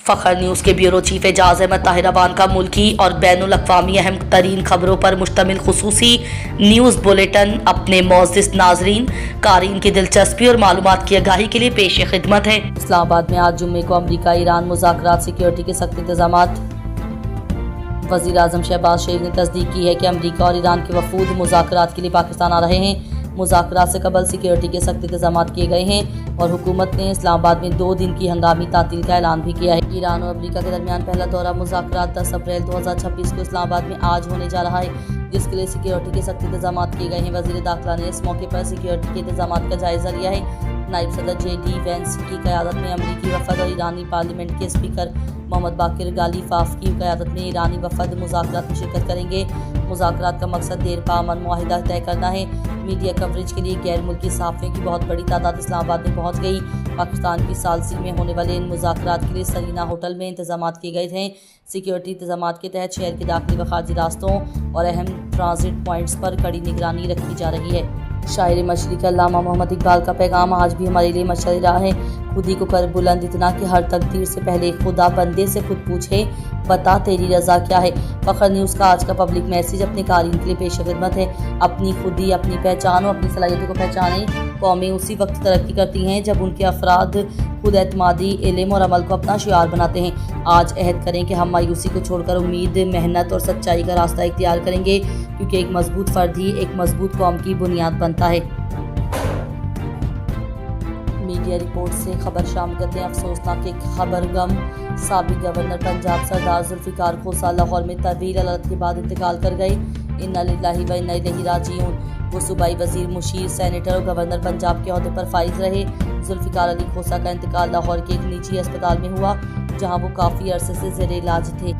فخر نیوز کے bureau chief اعجاز احمد طاہرآبان کا ملکی اور بین الاقوامی اہم ترین خبروں پر مشتمل خصوصی نیوز بلیٹن اپنے معزز ناظرین قارئین کی دلچسپی اور معلومات کی آگاہی کے لیے پیش خدمت ہے۔ اسلام آباد میں آج جمعے کو امریکہ ایران مذاکرات سیکیورٹی کے سخت انتظامات۔ وزیر اعظم شہباز شریف نے تصدیق کی ہے کہ امریکہ اور ایران کے وفود مذاکرات کے لیے پاکستان آ رہے ہیں۔ مذاکرات سے قبل سیکیورٹی کے سخت انتظامات کیے گئے ہیں اور حکومت نے اسلام آباد میں 2 دن کی ہنگامی تعطیل کا اعلان بھی کیا ہے۔ ایران اور امریکہ کے درمیان پہلا دورہ مذاکرات 10 اپریل 2026 کو اسلام آباد میں آج ہونے جا رہا ہے، جس کے لیے سیکیورٹی کے سخت انتظامات کیے گئے ہیں۔ وزیر داخلہ نے اس موقع پر سیکیورٹی کے انتظامات کا جائزہ لیا ہے۔ نائب صدر جے ڈی وینس کی قیادت میں امریکی وفد اور ایرانی پارلیمنٹ کے اسپیکر محمد باقر غالیفاف کی قیادت میں ایرانی وفد مذاکرات میں شرکت کریں گے۔ مذاکرات کا مقصد دیر پا امن معاہدہ طے کرنا ہے۔ میڈیا کوریج کے لیے غیر ملکی صحافیوں کی بہت بڑی تعداد اسلام آباد میں پہنچ گئی۔ پاکستان کی ثالثی میں ہونے والے ان مذاکرات کے لیے سرینا ہوٹل میں انتظامات کیے گئے تھے۔ سیکیورٹی انتظامات کے تحت شہر کے داخلی و خارجی راستوں اور اہم ٹرانزٹ پوائنٹس پر کڑی نگرانی رکھی جا رہی ہے۔ شاعر مشرق علامہ محمد اقبال کا پیغام آج بھی ہمارے لیے مشعل راہ ہے۔ خودی کو کر بلند اتنا کہ ہر تقدیر سے پہلے خدا بندے سے خود پوچھے، بتا تیری رضا کیا ہے۔ فخر نیوز کا آج کا پبلک میسیج اپنے قارئین کے لیے پیش خدمت ہے۔ اپنی خودی، اپنی پہچان اور اپنی صلاحیتوں کو پہچانیں۔ قومیں اسی وقت ترقی کرتی ہیں جب ان کے افراد خود اعتمادی، علم اور عمل کو اپنا شعار بناتے ہیں۔ آج عہد کریں کہ ہم مایوسی کو چھوڑ کر امید، محنت اور سچائی کا راستہ اختیار کریں گے، کیونکہ ایک مضبوط فرد ہی ایک مضبوط قوم کی بنیاد بنتا ہے۔ میڈیا رپورٹ سے خبر شامل کرتے ہیں۔ افسوسناک ایک خبرگم سابق گورنر پنجاب سردار ذوالفقار کھوسہ لاہور میں طویل علالت کے بعد انتقال کر گئے۔ انا للہ و انا الیہ راجعون۔ وہ صوبائی وزیر، مشیر، سینیٹر اور گورنر پنجاب کے عہدے پر فائز رہے۔ ذوالفقار علی کھوسہ کا انتقال لاہور کے ایک نجی ہسپتال میں ہوا، جہاں وہ کافی عرصے سے زیر علاج تھے۔